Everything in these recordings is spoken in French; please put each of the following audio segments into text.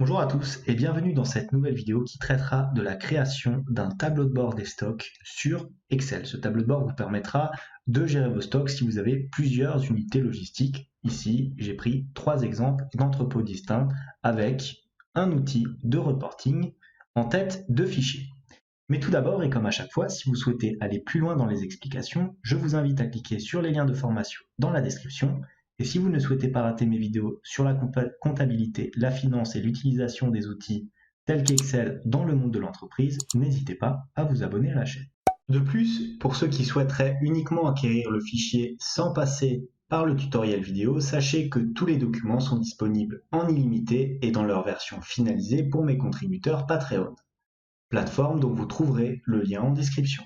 Bonjour à tous et bienvenue dans cette nouvelle vidéo qui traitera de la création d'un tableau de bord des stocks sur Excel. Ce tableau de bord vous permettra de gérer vos stocks si vous avez plusieurs unités logistiques. Ici, j'ai pris 3 exemples d'entrepôts distincts avec un outil de reporting en tête de fichier. Mais tout d'abord, et comme à chaque fois, si vous souhaitez aller plus loin dans les explications, je vous invite à cliquer sur les liens de formation dans la description. Et si vous ne souhaitez pas rater mes vidéos sur la comptabilité, la finance et l'utilisation des outils tels qu'Excel dans le monde de l'entreprise, n'hésitez pas à vous abonner à la chaîne. De plus, pour ceux qui souhaiteraient uniquement acquérir le fichier sans passer par le tutoriel vidéo, sachez que tous les documents sont disponibles en illimité et dans leur version finalisée pour mes contributeurs Patreon, plateforme dont vous trouverez le lien en description.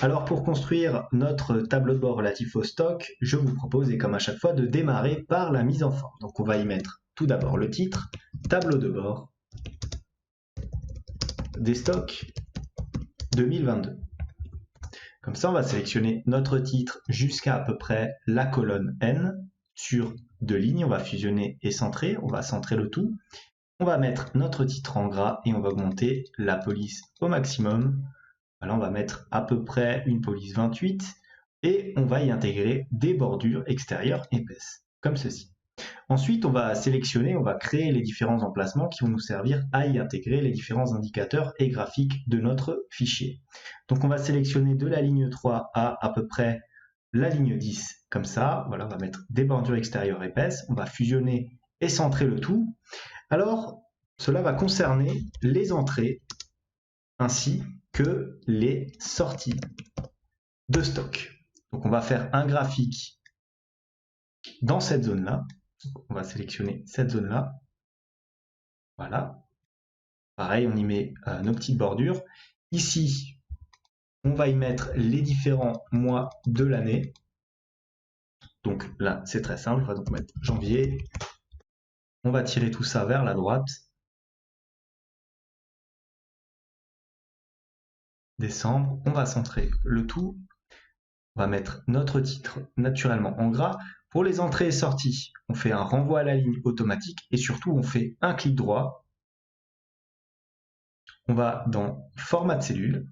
Alors pour construire notre tableau de bord relatif au stock, je vous propose, et comme à chaque fois, de démarrer par la mise en forme. Donc on va y mettre tout d'abord le titre, tableau de bord des stocks 2022. Comme ça, on va sélectionner notre titre jusqu'à peu près la colonne N sur 2 lignes. On va fusionner et centrer, on va centrer le tout. On va mettre notre titre en gras et on va augmenter la police au maximum. Là, on va mettre à peu près une police 28 et on va y intégrer des bordures extérieures épaisses, comme ceci. Ensuite, on va sélectionner, on va créer les différents emplacements qui vont nous servir à y intégrer les différents indicateurs et graphiques de notre fichier. Donc, on va sélectionner de la ligne 3 à peu près la ligne 10, comme ça. Voilà, on va mettre des bordures extérieures épaisses, on va fusionner et centrer le tout. Alors, cela va concerner les entrées ainsi que les sorties de stock. Donc on va faire un graphique dans cette zone-là. On va sélectionner cette zone-là. Voilà. Pareil, on y met nos petites bordures. Ici, on va y mettre les différents mois de l'année. Donc là, c'est très simple. On va donc mettre janvier. On va tirer tout ça vers la droite. Décembre. On va centrer le tout. On va mettre notre titre naturellement en gras. Pour les entrées et sorties, on fait un renvoi à la ligne automatique et surtout on fait un clic droit. On va dans format de cellule.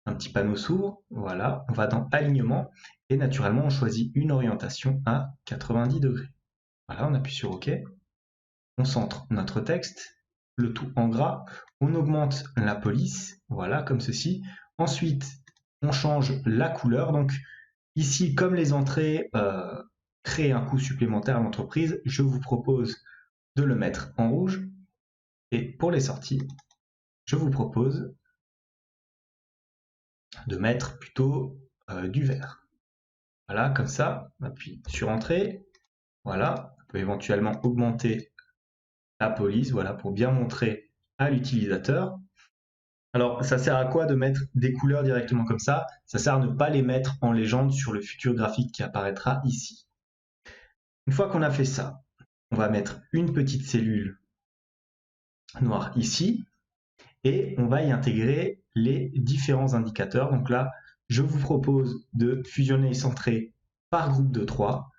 Un petit panneau s'ouvre. Voilà. On va dans alignement et naturellement on choisit une orientation à 90 degrés. Voilà, on appuie sur OK. On centre notre texte, le tout en gras. On augmente la police. Voilà, comme ceci. Ensuite, on change la couleur. Donc, ici, comme les entrées créent un coût supplémentaire à l'entreprise, je vous propose de le mettre en rouge. Et pour les sorties, je vous propose de mettre plutôt du vert. Voilà, comme ça, on appuie sur Entrée. Voilà, on peut éventuellement augmenter la police, voilà, pour bien montrer à l'utilisateur. Alors, ça sert à quoi de mettre des couleurs directement comme ça? Ça sert à ne pas les mettre en légende sur le futur graphique qui apparaîtra ici. Une fois qu'on a fait ça, on va mettre une petite cellule noire ici et on va y intégrer les différents indicateurs. Donc là, je vous propose de fusionner et centrer par groupe de 3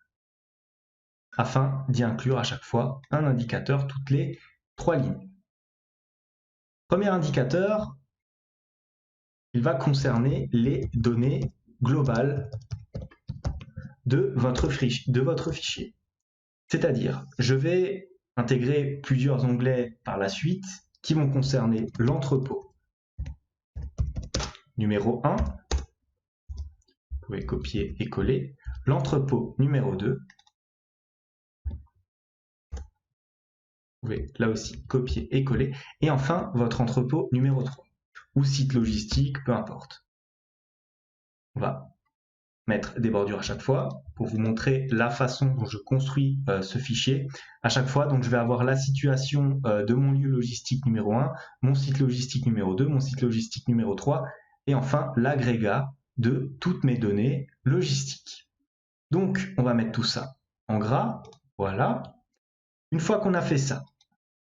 afin d'y inclure à chaque fois un indicateur toutes les 3 lignes. Premier indicateur, il va concerner les données globales de votre fichier. C'est-à-dire, je vais intégrer plusieurs onglets par la suite qui vont concerner l'entrepôt numéro 1, vous pouvez copier et coller, l'entrepôt numéro 2, vous pouvez là aussi copier et coller, et enfin votre entrepôt numéro 3, ou site logistique, peu importe. On va mettre des bordures à chaque fois pour vous montrer la façon dont je construis ce fichier. À chaque fois, donc je vais avoir la situation de mon lieu logistique numéro 1, mon site logistique numéro 2, mon site logistique numéro 3, et enfin l'agrégat de toutes mes données logistiques. Donc, on va mettre tout ça en gras, voilà. Une fois qu'on a fait ça,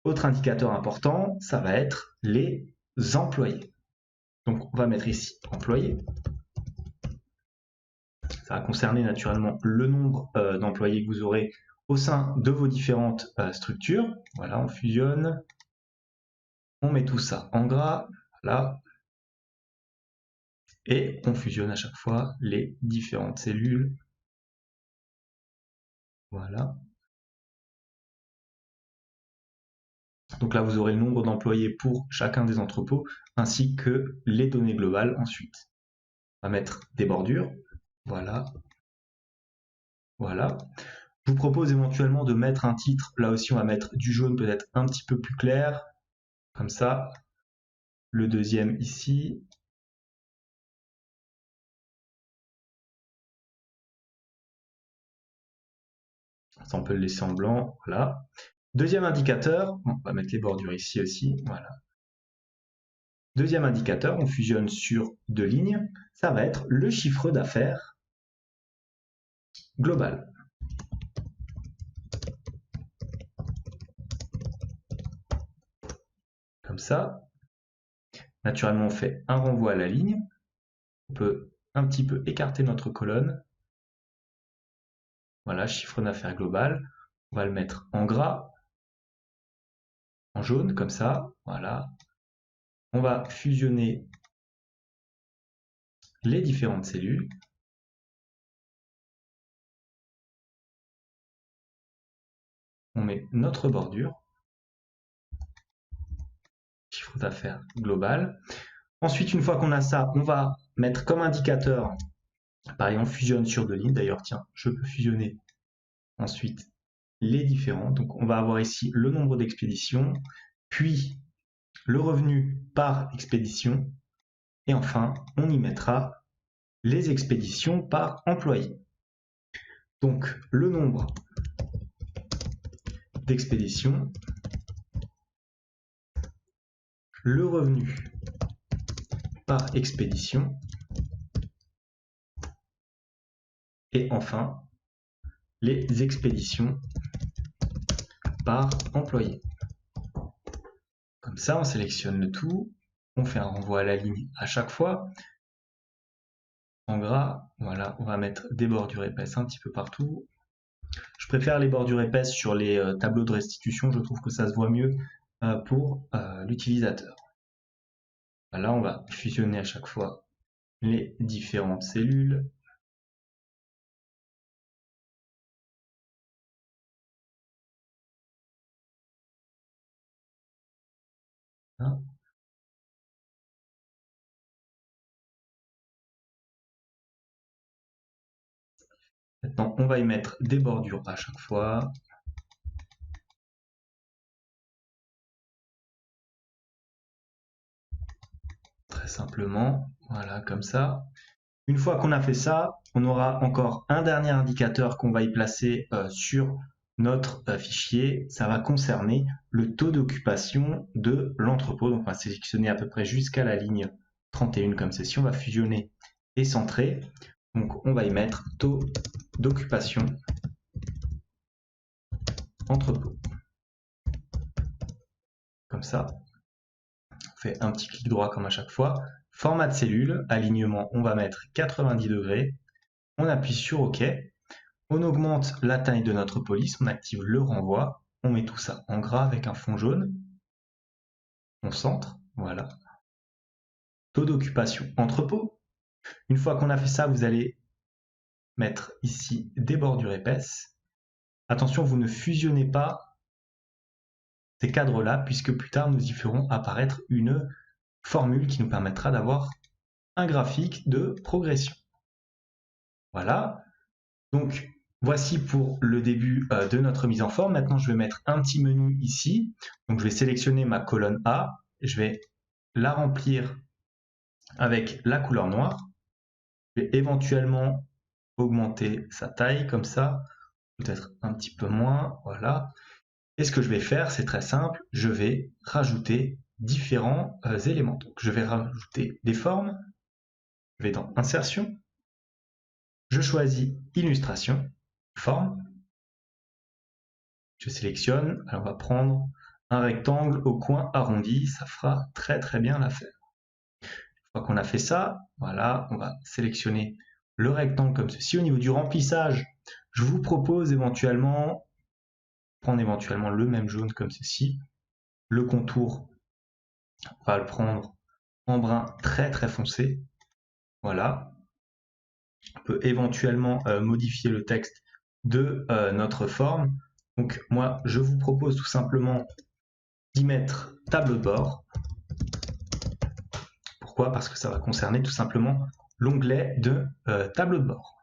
autre indicateur important, ça va être les employés. Donc, on va mettre ici employés. Ça va concerner naturellement le nombre d'employés que vous aurez au sein de vos différentes structures. Voilà, on fusionne, on met tout ça en gras, voilà, et on fusionne à chaque fois les différentes cellules. Voilà. Donc là, vous aurez le nombre d'employés pour chacun des entrepôts, ainsi que les données globales ensuite. On va mettre des bordures. Voilà. Voilà. Je vous propose éventuellement de mettre un titre. Là aussi, on va mettre du jaune peut-être un petit peu plus clair. Comme ça. Le deuxième ici. Ça, on peut le laisser en blanc. Voilà. Deuxième indicateur. On va mettre les bordures ici aussi. Voilà. Deuxième indicateur, on fusionne sur deux lignes. Ça va être le chiffre d'affaires global. Comme ça. Naturellement, on fait un renvoi à la ligne. On peut un petit peu écarter notre colonne. Voilà, chiffre d'affaires global. On va le mettre en gras, en jaune, comme ça. Voilà. On va fusionner les différentes cellules. On met notre bordure. Chiffre d'affaires global. Ensuite, une fois qu'on a ça, on va mettre comme indicateur, pareil, on fusionne sur deux lignes. D'ailleurs, tiens, je peux fusionner ensuite les différents. Donc, on va avoir ici le nombre d'expéditions, puis le revenu par expédition, et enfin, on y mettra les expéditions par employé. Donc, le nombre d'expéditions, le revenu par expédition, et enfin, les expéditions par employé. Comme ça, on sélectionne le tout, on fait un renvoi à la ligne à chaque fois. En gras, voilà, on va mettre des bordures épaisses un petit peu partout. Je préfère les bordures épaisses sur les tableaux de restitution, je trouve que ça se voit mieux pour l'utilisateur. Là, on va fusionner à chaque fois les différentes cellules. Maintenant, on va y mettre des bordures à chaque fois. Très simplement, voilà, comme ça. Une fois qu'on a fait ça, on aura encore un dernier indicateur qu'on va y placer sur notre fichier. Ça va concerner le taux d'occupation de l'entrepôt. Donc, on va sélectionner à peu près jusqu'à la ligne 31 comme ceci. On va fusionner et centrer. Donc, on va y mettre taux d'occupation entrepôt. Comme ça. On fait un petit clic droit comme à chaque fois. Format de cellule, alignement, on va mettre 90 degrés. On appuie sur OK. On augmente la taille de notre police, on active le renvoi. On met tout ça en gras avec un fond jaune. On centre, voilà. Taux d'occupation entrepôt. Une fois qu'on a fait ça, vous allez mettre ici des bordures épaisses. Attention, vous ne fusionnez pas ces cadres-là, puisque plus tard, nous y ferons apparaître une formule qui nous permettra d'avoir un graphique de progression. Voilà. Donc, voici pour le début de notre mise en forme. Maintenant, je vais mettre un petit menu ici. Donc, je vais sélectionner ma colonne A. Je vais la remplir avec la couleur noire. Je vais éventuellement augmenter sa taille comme ça, peut-être un petit peu moins, voilà. Et ce que je vais faire, c'est très simple, je vais rajouter différents éléments. Donc, je vais rajouter des formes, je vais dans Insertion, je choisis Illustration, Forme, je sélectionne, alors on va prendre un rectangle au coin arrondi, ça fera très très bien l'affaire. Une fois qu'on a fait ça, voilà, on va sélectionner le rectangle comme ceci. Au niveau du remplissage, je vous propose éventuellement prendre éventuellement le même jaune comme ceci. Le contour, on va le prendre en brun très très foncé. Voilà. On peut éventuellement modifier le texte de notre forme. Donc moi, je vous propose tout simplement d'y mettre tableau de bord. Pourquoi? Parce que ça va concerner tout simplement l'onglet de tableau de bord.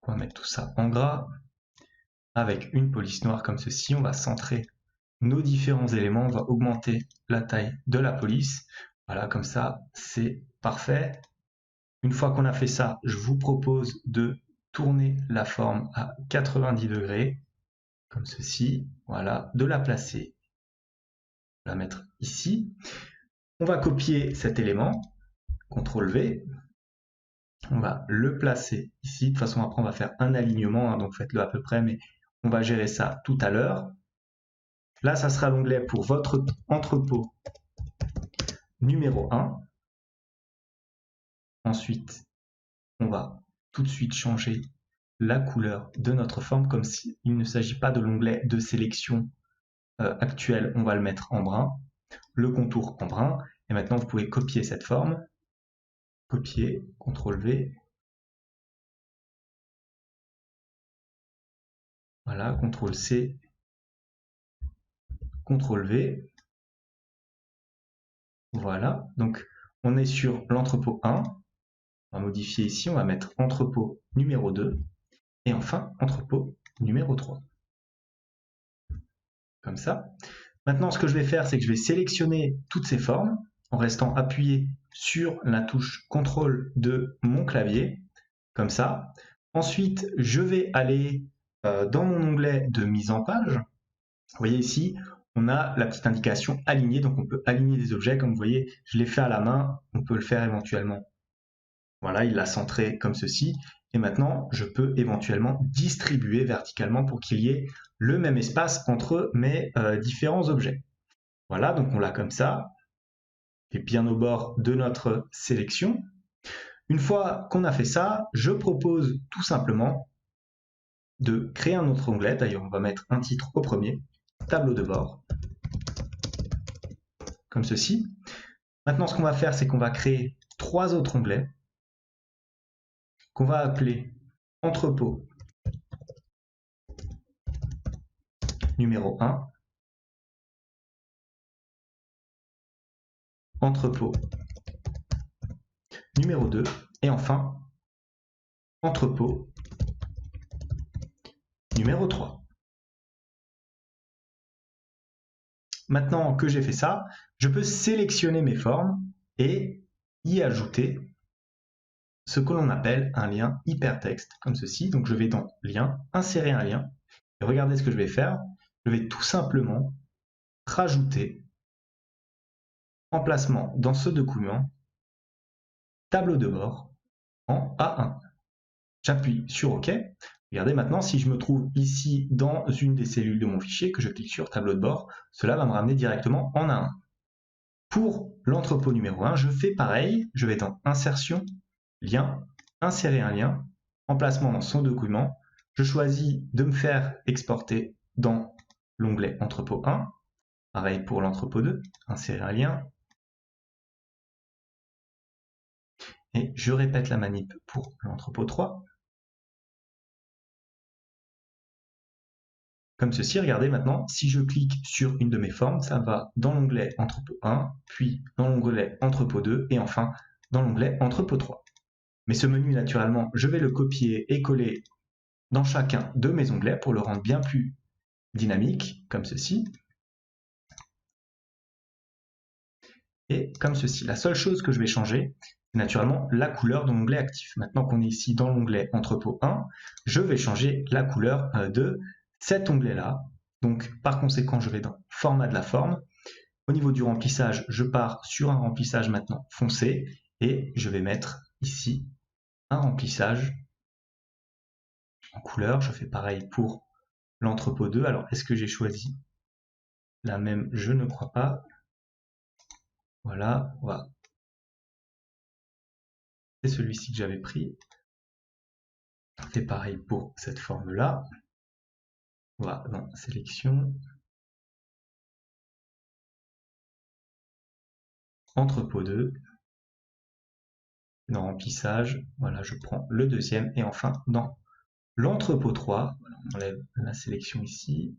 On va mettre tout ça en gras. Avec une police noire comme ceci, on va centrer nos différents éléments, on va augmenter la taille de la police. Voilà, comme ça, c'est parfait. Une fois qu'on a fait ça, je vous propose de tourner la forme à 90 degrés, comme ceci. Voilà, de la placer, la mettre ici. On va copier cet élément, CTRL V. On va le placer ici. De toute façon, après, on va faire un alignement, hein, donc faites-le à peu près, mais on va gérer ça tout à l'heure. Là, ça sera l'onglet pour votre entrepôt numéro 1. Ensuite, on va tout de suite changer la couleur de notre forme, comme s'il ne s'agit pas de l'onglet de sélection actuel, on va le mettre en brun, le contour en brun, et maintenant vous pouvez copier cette forme, copier, CTRL V, voilà, CTRL C, CTRL V, voilà, donc on est sur l'entrepôt 1, on va modifier ici, on va mettre entrepôt numéro 2, et enfin entrepôt numéro 3. Comme ça. Maintenant, ce que je vais faire, c'est que je vais sélectionner toutes ces formes en restant appuyé sur la touche CTRL de mon clavier, comme ça. Ensuite, je vais aller dans mon onglet de mise en page. Vous voyez ici, on a la petite indication aligner, donc on peut aligner des objets. Comme vous voyez, je l'ai fait à la main, on peut le faire éventuellement. Voilà, il l'a centré comme ceci. Et maintenant, je peux éventuellement distribuer verticalement pour qu'il y ait le même espace entre mes différents objets. Voilà, donc on l'a comme ça, et bien au bord de notre sélection. Une fois qu'on a fait ça, je propose tout simplement de créer un autre onglet. D'ailleurs, on va mettre un titre au premier, tableau de bord, comme ceci. Maintenant, ce qu'on va faire, c'est qu'on va créer 3 autres onglets qu'on va appeler entrepôt numéro 1, entrepôt numéro 2, et enfin entrepôt numéro 3. Maintenant que j'ai fait ça, je peux sélectionner mes formes et y ajouter ce que l'on appelle un lien hypertexte, comme ceci. Donc je vais dans lien, insérer un lien, et regardez ce que je vais faire. Je vais tout simplement rajouter emplacement dans ce document, tableau de bord en A1. J'appuie sur OK. Regardez maintenant, si je me trouve ici dans une des cellules de mon fichier, que je clique sur tableau de bord, cela va me ramener directement en A1. Pour l'entrepôt numéro 1, je fais pareil, je vais dans insertion, lien, insérer un lien, emplacement dans son document, je choisis de me faire exporter dans l'onglet entrepôt 1, pareil pour l'entrepôt 2, insérer un lien, et je répète la manip pour l'entrepôt 3. Comme ceci, regardez maintenant, si je clique sur une de mes formes, ça va dans l'onglet entrepôt 1, puis dans l'onglet entrepôt 2, et enfin dans l'onglet entrepôt 3. Mais ce menu, naturellement, je vais le copier et coller dans chacun de mes onglets pour le rendre bien plus dynamique, comme ceci. Et comme ceci. La seule chose que je vais changer, c'est naturellement la couleur de l'onglet actif. Maintenant qu'on est ici dans l'onglet entrepôt 1, je vais changer la couleur de cet onglet-là. Donc par conséquent, je vais dans format de la forme. Au niveau du remplissage, je pars sur un remplissage maintenant foncé et je vais mettre ici un remplissage en couleur. Je fais pareil pour l'entrepôt 2. Alors, est-ce que j'ai choisi la même? Je ne crois pas. Voilà, c'est celui-ci que j'avais pris. C'est pareil pour cette forme-là. On va dans sélection, entrepôt 2, dans remplissage, voilà, je prends le deuxième, et enfin dans l'entrepôt 3, voilà, on enlève la sélection ici,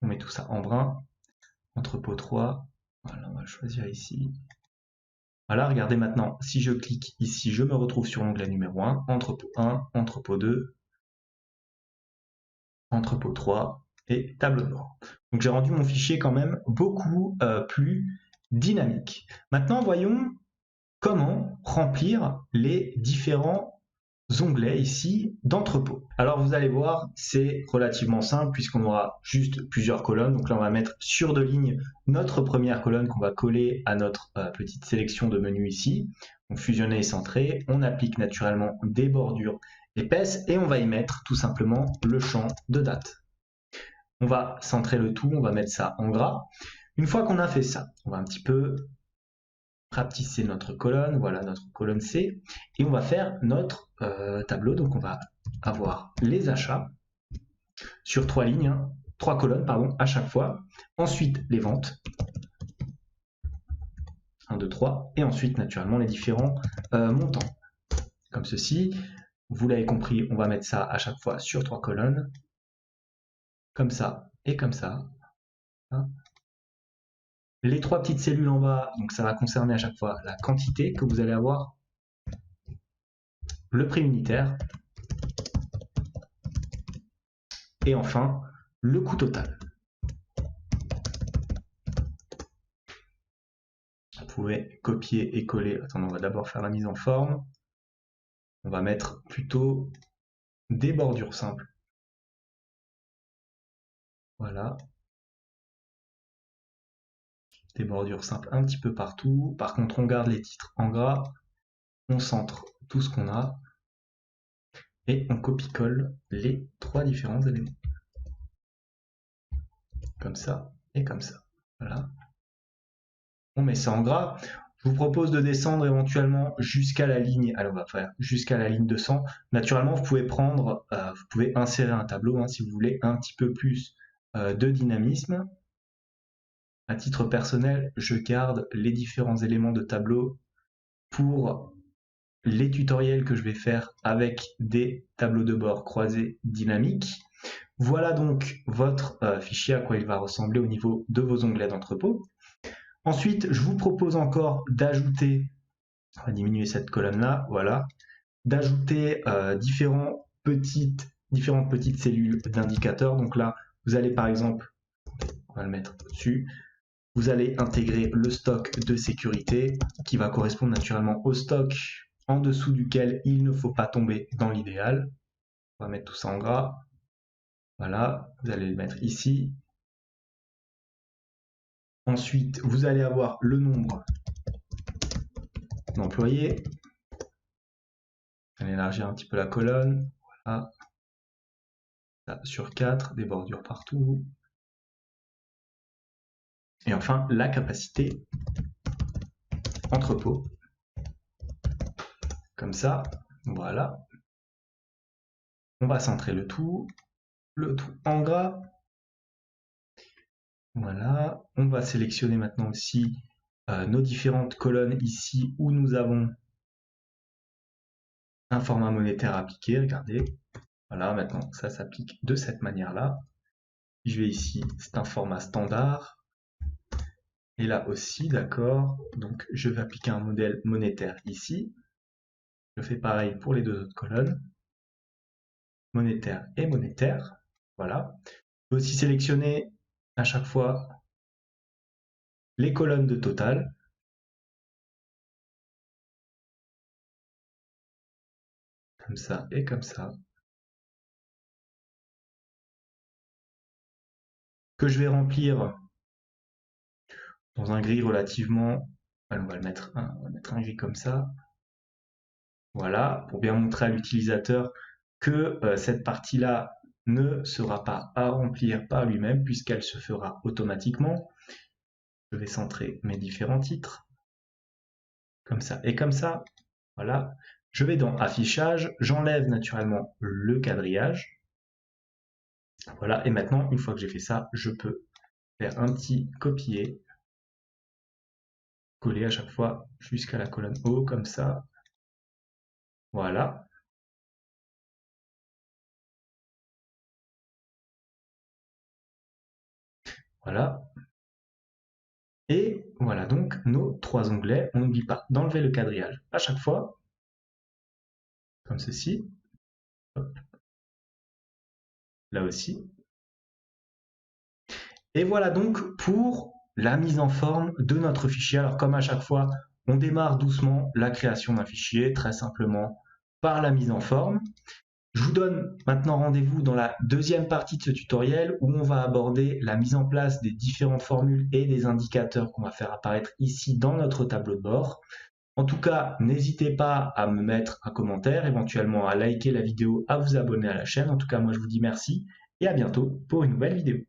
on met tout ça en brun, entrepôt 3, voilà, on va le choisir ici. Voilà, regardez maintenant, si je clique ici, je me retrouve sur l'onglet numéro 1, entrepôt 1, entrepôt 2, entrepôt 3 et tableau de bord. Donc j'ai rendu mon fichier quand même beaucoup plus dynamique. Maintenant, voyons comment remplir les différents onglets ici d'entrepôt. Alors vous allez voir, c'est relativement simple puisqu'on aura juste plusieurs colonnes. Donc là, on va mettre sur deux lignes notre première colonne qu'on va coller à notre petite sélection de menu ici. Donc fusionner et centrer, on applique naturellement des bordures épaisses et on va y mettre tout simplement le champ de date. On va centrer le tout, on va mettre ça en gras. Une fois qu'on a fait ça, on va un petit peu rapetisser notre colonne, voilà notre colonne C, et on va faire notre tableau. Donc on va avoir les achats sur trois lignes, hein, trois colonnes pardon, à chaque fois. Ensuite les ventes, 1, 2, 3, et ensuite naturellement les différents montants, comme ceci. Vous l'avez compris, on va mettre ça à chaque fois sur trois colonnes, comme ça et comme ça. Les trois petites cellules en bas, donc ça va concerner à chaque fois la quantité que vous allez avoir, le prix unitaire, et enfin le coût total. Vous pouvez copier et coller. Attendez, on va d'abord faire la mise en forme. On va mettre plutôt des bordures simples. Voilà. Des bordures simples un petit peu partout. Par contre, on garde les titres en gras. On centre tout ce qu'on a. Et on copie-colle les trois différents éléments. Comme ça et comme ça. Voilà. On met ça en gras. Je vous propose de descendre éventuellement jusqu'à la ligne. Alors on va faire jusqu'à la ligne 200. Naturellement, vous pouvez prendre, vous pouvez insérer un tableau hein, si vous voulez un petit peu plus de dynamisme. À titre personnel, je garde les différents éléments de tableau pour les tutoriels que je vais faire avec des tableaux de bord croisés dynamiques. Voilà donc votre fichier, à quoi il va ressembler au niveau de vos onglets d'entrepôt. Ensuite, je vous propose encore d'ajouter, on va diminuer cette colonne-là, voilà, d'ajouter différentes petites cellules d'indicateurs. Donc là, vous allez par exemple, on va le mettre au-dessus, vous allez intégrer le stock de sécurité qui va correspondre naturellement au stock en dessous duquel il ne faut pas tomber dans l'idéal. On va mettre tout ça en gras. Voilà, vous allez le mettre ici. Ensuite, vous allez avoir le nombre d'employés. On va élargir un petit peu la colonne. Voilà. Là, sur 4, des bordures partout. Et enfin, la capacité entrepôt. Comme ça, voilà. On va centrer le tout en gras. Voilà. On va sélectionner maintenant aussi nos différentes colonnes ici où nous avons un format monétaire appliqué. Regardez. Voilà, maintenant ça s'applique de cette manière-là. Je vais ici, c'est un format standard. Et là aussi, d'accord. Donc je vais appliquer un modèle monétaire ici. Je fais pareil pour les deux autres colonnes. Monétaire et monétaire. Voilà. Je peux aussi sélectionner à chaque fois les colonnes de total. Comme ça et comme ça. Que je vais remplir dans un gris relativement... on va mettre un gris comme ça. Voilà, pour bien montrer à l'utilisateur que cette partie-là ne sera pas à remplir par lui-même puisqu'elle se fera automatiquement. Je vais centrer mes différents titres, comme ça et comme ça. Voilà, Je vais dans affichage, j'enlève naturellement le quadrillage. Voilà, et maintenant, une fois que j'ai fait ça, je peux faire un petit copier, coller à chaque fois jusqu'à la colonne haut, comme ça. Voilà. Voilà. Et voilà donc nos 3 onglets. On n'oublie pas d'enlever le quadrillage à chaque fois, comme ceci. Hop. Là aussi. Et voilà donc pour la mise en forme de notre fichier. Alors comme à chaque fois, on démarre doucement la création d'un fichier, très simplement par la mise en forme. Je vous donne maintenant rendez-vous dans la deuxième partie de ce tutoriel où on va aborder la mise en place des différentes formules et des indicateurs qu'on va faire apparaître ici dans notre tableau de bord. En tout cas, n'hésitez pas à me mettre un commentaire, éventuellement à liker la vidéo, à vous abonner à la chaîne. En tout cas, moi je vous dis merci et à bientôt pour une nouvelle vidéo.